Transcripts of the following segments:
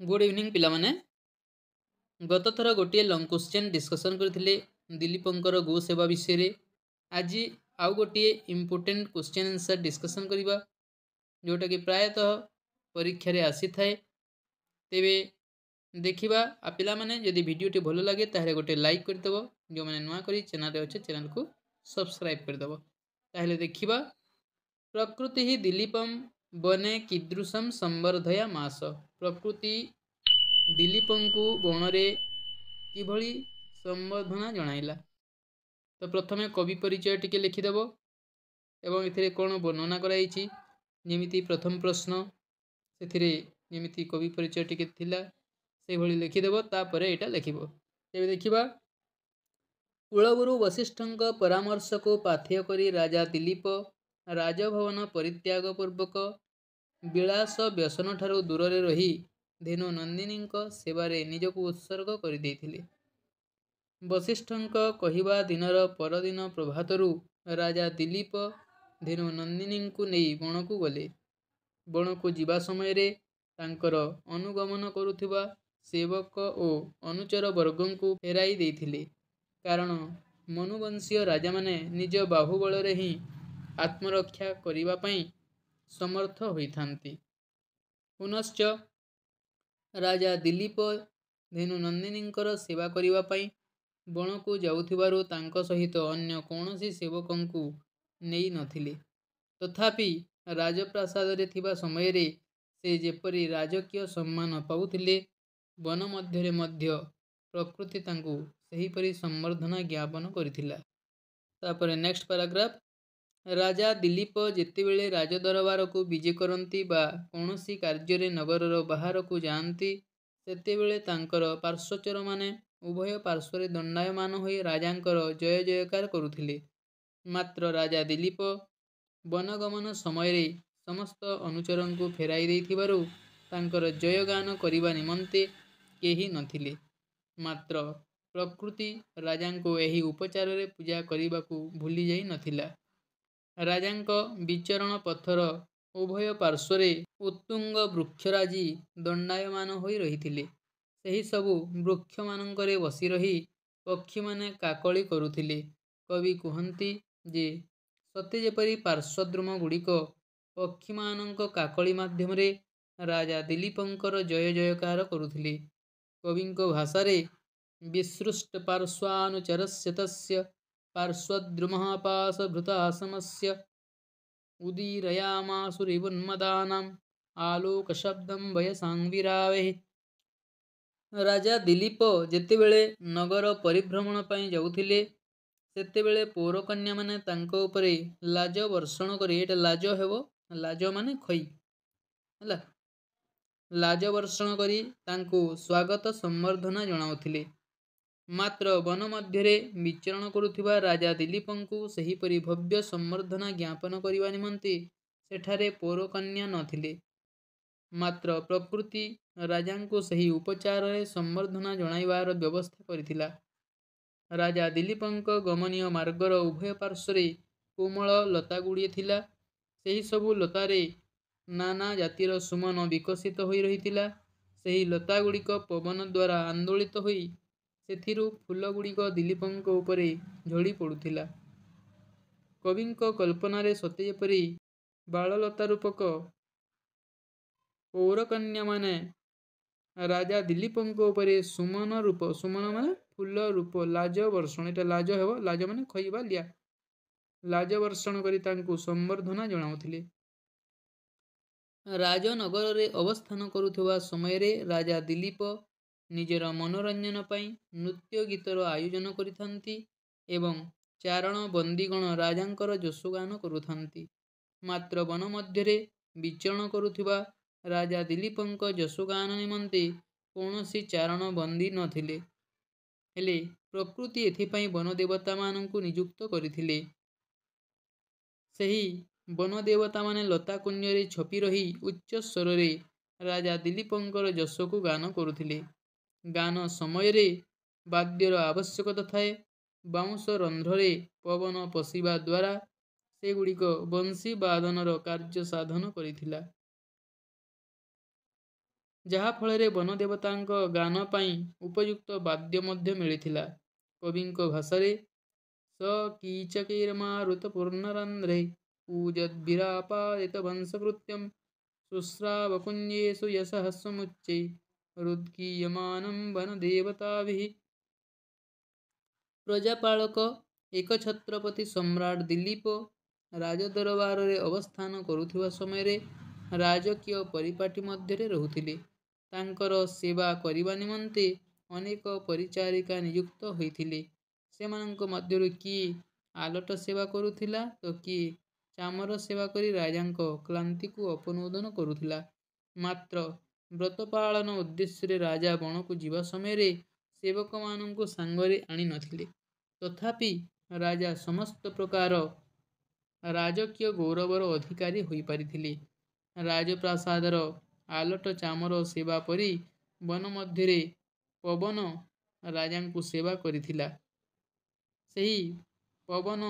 Good evening पिलामाने गत थर गोटे लंग क्वेश्चन डिस्कसन करथिले दिलीपंकर गो सेवा विषय रे आज आउ गोटे इम्पोर्टेंट क्वेश्चन आंसर डिस्कसन करबा जोटा कि प्रायतः परीक्षा रे आसी थाए तेबे देखिबा आ पिलामाने यदि वीडियो टी भलो लागे ताहे गोटे लाइक कर देबो जो माने नुआ करी चैनल रे अच्छे चैनल को सब्सक्राइब कर देबो ताहे देखिबा प्रकृति ही दिलीपम बने कीदृशम संवर्धया मास प्रकृति दिलीपंकु बणरे किभଳି संबर्धना जणाइला। तो प्रथमे कवि परिचय टिके लिखिदेव एवं एथिरे कोन वर्णना कराइछि जेमिति प्रथम प्रश्न सेथिरे जेमिति कवि परिचय टिके थिला से भଳି लिखिदेव तापरे एटा लिखिबो। तेबे देखिबा कुलगुरु वशिष्ठଙ୍କ परामर्श को पाथ्य करी राजा दिलीप राजभवन परित्याग पूर्वक विलास व्यसन ठारू दूर रे रही धेनु नंदिनीଙ୍କ सेवारे ନିଜକୁ ଉତ୍ସର୍ଗ କରିଦେଇଥିଲେ। वशिष्ठଙ୍କ କହିବା ଦିନର ପରଦିନ ପ୍ରଭାତରୁ ରାଜା ଦିଲୀପ ଧେନୁ ନନ୍ଦିନୀଙ୍କୁ ନେଇ ବଣକୁ ଗଲେ। ବଣକୁ ଯିବା ସମୟରେ ତାଙ୍କର ଅନୁଗମନ କରୁଥିବା ସେବକ ଓ ଅନୁଚର ବର୍ଗଙ୍କୁ ଫେରାଇ ଦେଇଥିଲେ କାରଣ ମନୁବଂଶୀୟ ରାଜାମାନେ ନିଜ ବାହୁବଳରେ ହିଁ ଆତ୍ମରକ୍ଷା କରିବା ପାଇଁ ସମର୍ଥ ହୋଇଥାନ୍ତି। ପୁନଶ୍ଚ राजा दिलीप धेनु नंदिनीଙ୍କର सेवा करिवा ପାଇଁ ବଣକୁ ଯାଉଥିବାରୁ ତାଙ୍କ ସହିତ ଅନ୍ୟ କୌଣସି ସେବକଙ୍କୁ ନେଇ ନଥିଲେ। ତଥାପି ରାଜପ୍ରାସାଦରେ ଥିବା ସମୟରେ ସେ ଯେପରି ରାଜକୀୟ ସମ୍ମାନ ପାଉଥିଲେ ବନ ମଧ୍ୟରେ ମଧ୍ୟ ପ୍ରକୃତି ତାଙ୍କୁ ସେହିପରି ସମ୍ବର୍ଦ୍ଧନା ଜ୍ଞାପନ କରିଥିଲା। ତାପରେ ନେକ୍ସଟ ପାରାଗ୍ରାଫ राजा दिलीप जेतेबेले राजदरबारକୁ विजे करती बा कौनसी कार्य नगरर बाहरକୁ जाती सेतेबेले तांकर पार्श्वचर माने उभय पार्श्वरे दंडायमान होई राजांकर जय जयकार करुथिले। मात्र राजा दिलीप वनगमन समय समस्त अनुचरଙ୍କୁ फेराई देइथिबारु तांकर जयगान करिबा निमंते केही नथिले। मात्र प्रकृति राजांको एही उपचार रे पूजा करिबाकू भूली जाई नथिला। राजांक विचरण पथर उभय पार्श्वरे उत्तुंग वृक्षराजी दंडायमान होई रहिथिले। सेही सबु वृक्ष मानंकरे बसी रही पक्षी माने काकली करुथिले। कवि कुहंती जे सते जेपरी पार्श्वद्रुम गुड़िक पक्षी मानंक काकली माध्यम रे राजा दिलीपंकर जय जयकार करुथिले। कविंक भाषारे विसृष्ट पार्श्वानुचरस्य तस्य पार्श्वद्रुमः भृतासमस्य उदीरयामासुरिवन्मदानाम् आलोकशब्दं वयसांविरावेः। राजा दिलीप जेतेबेले नगर परिभ्रमण ପାଇଁ ଯାଉଥିଲେ ସେତେବେଳେ ପୌରକନ୍ୟା ମାନେ ତାଙ୍କ ଉପରେ ଲାଜ ବର୍ଷଣ କରି ଏଟା ଲାଜ ହେବ ଲାଜ ମାନେ ଖଇ ହେଲା ଲାଜ ବର୍ଷଣ କରି ତାଙ୍କୁ ସ୍ୱାଗତ ସମ୍ବର୍ଦ୍ଧନା ଜଣାଉଥିଲେ। मात्र वन मध्यरे विचरण करुथिबा राजा दिलीपंकु सेहीपरि भव्य सम्बर्धना ज्ञापन करिवा निमंते सेठारे पौरकन्या नथिले। मात्र प्रकृति राजांको सही उपचार रे सम्बर्धना जणाइबार व्यवस्था करिथिला। राजा दिलीपंक गमनीय मार्गर उभय पार्श्वरे कोमल लता गुड़िए थिला। सेही सबु लतारे नाना जातिर सुमन विकसित होई रहिथिला। सेही लता गुड़िक पवन द्वारा आंदोलित होई सेथिरु फूल गुड़िक दिलीपंक उपरे झड़ी पड़ुथिला। कविंक कल्पनारे सते जेपरि बाललता रूपक पौरकन्या माने राजा दिलीपंक उपरे सुमन रूप सुमन माने फूल रूप लाज वर्षण एटा लाज हेबो लाज माने खइबा लिया लाज वर्षण करी तांकु संबर्धना जणाउथिले। राजनगर रे अवस्थान करुथुवा समय रे राजा दिलीप निजर मनोरंजन पाई नृत्य गीतर आयोजन करिथांती एवं चारण बंदीगण राजांकर जशोगान करुथांती। मात्र वन मध्यरे विचरण करुथिबा राजा दिलीपंक जशोगान निमंते कौनसी चारण बंदी नथिले हेले प्रकृति एथिपाई वन देवता मानंकु नियुक्त करिथिले। सेही वन देवता माने लता कुंजरे छपी रही उच्च स्वर रे राजा दिलीपंकर जशोकु गान करुथिले। गान समय रे वाद्यर आवश्यकता थाए। बाउंस रंध्रे पवन पशिबा द्वारा सेगुड़िक बंशी बादनर कार्य साधन करिथिला। ଯାହାଫଳରେ ବନଦେବତାଙ୍କ ଗାନ ପାଇଁ ଉପଯୁକ୍ତ ବାଦ୍ୟ ମଧ୍ୟ ମିଳିଥିଲା। କବିଙ୍କ ଭାଷାରେ ସ କୀଚକୈର୍ମାରୁତପୂର୍ଣ୍ଣରନ୍ଧ୍ରେ ପୂଜଦ୍भिରାପାଦିତ ବଂଶକୃତ୍ୟଂ शुश्रावकुञ्जेषु यशः समुच्चै हृद्गीयमानं वनदेवताभिः। ପ୍ରଜାପାଳକ ଏକଛତ୍ରପତି ସମ୍ରାଟ ଦିଲ୍ଲୀପ ରାଜଦରବାରରେ ଅବସ୍ଥାନ କରୁଥିବା ସମୟରେ ରାଜକୀୟ ପରିପାଟି ମଧ୍ୟରେ ରହୁଥିଲେ। ତାଙ୍କର ସେବା କରିବା ନିମନ୍ତେ ଅନେକ ପରିଚାରିକା ନିଯୁକ୍ତ ହୋଇଥିଲେ। ସେମାନଙ୍କ ମଧ୍ୟରୁ କିଏ ଆଲଟ ସେବା କରୁଥିଲା ତ କିଏ ଚାମର ସେବା କରି ରାଜାଙ୍କ କ୍ଳାନ୍ତିକୁ ଅପନୋଦନ କରୁଥିଲା। ମାତ୍ର ବ୍ରତ ପାଳନ ଉଦ୍ଦେଶ୍ୟରେ ରାଜା ବଣକୁ ଯିବା ସମୟରେ ସେବକମାନଙ୍କୁ ସାଙ୍ଗରେ ଆଣି ନଥିଲେ। ତଥାପି ରାଜା ସମସ୍ତ ପ୍ରକାର ରାଜକୀୟ ଗୌରବର ଅଧିକାରୀ ହୋଇପାରିଥିଲେ। ରାଜପ୍ରାସାଦର ଆଲଟ ଚାମର ସେବା ପରି ବନ ମଧ୍ୟରେ ପବନ ରାଜାଙ୍କୁ ସେବା କରିଥିଲା। ସେହି ପବନ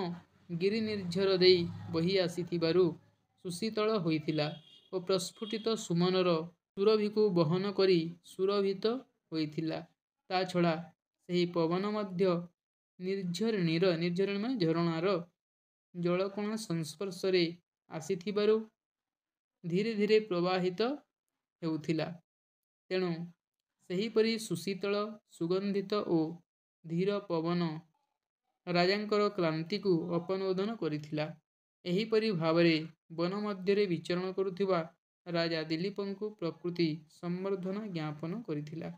ଗିରିନିର୍ଝର ଦେଇ ବହି ଆସିଥିବାରୁ ସୁଶୀତଳ ହୋଇଥିଲା ଓ ପ୍ରସ୍ଫୁଟିତ ସୁମନର ସୁରଭିକୁ ବହନ କରି ସୁରଭିତ ହୋଇଥିଲା। ତା ଛଡ଼ା ସେହି ପବନ ମଧ୍ୟ ନିର୍ଝରିଣୀର ମାନେ ଝରଣାର ଜଳକଣା ସଂସ୍ପର୍ଶରେ ଆସିଥିବାରୁ ଧୀରେ ଧୀରେ ପ୍ରବାହିତ ହେଉଥିଲା। ତେଣୁ ସେହିପରି ସୁଶୀତଳ, ସୁଗନ୍ଧିତ ଓ ଧୀର ପବନ ରାଜାଙ୍କର କ୍ଳାନ୍ତିକୁ ଅପନୋଦନ କରିଥିଲା। ଏହିପରି ଭାବରେ ବନ ମଧ୍ୟରେ ବିଚରଣ କରୁଥିବା ରାଜା ଦିଲ୍ଲୀପଙ୍କୁ ପ୍ରକୃତି ସମ୍ବର୍ଦ୍ଧନା ଜ୍ଞାପନ କରିଥିଲା।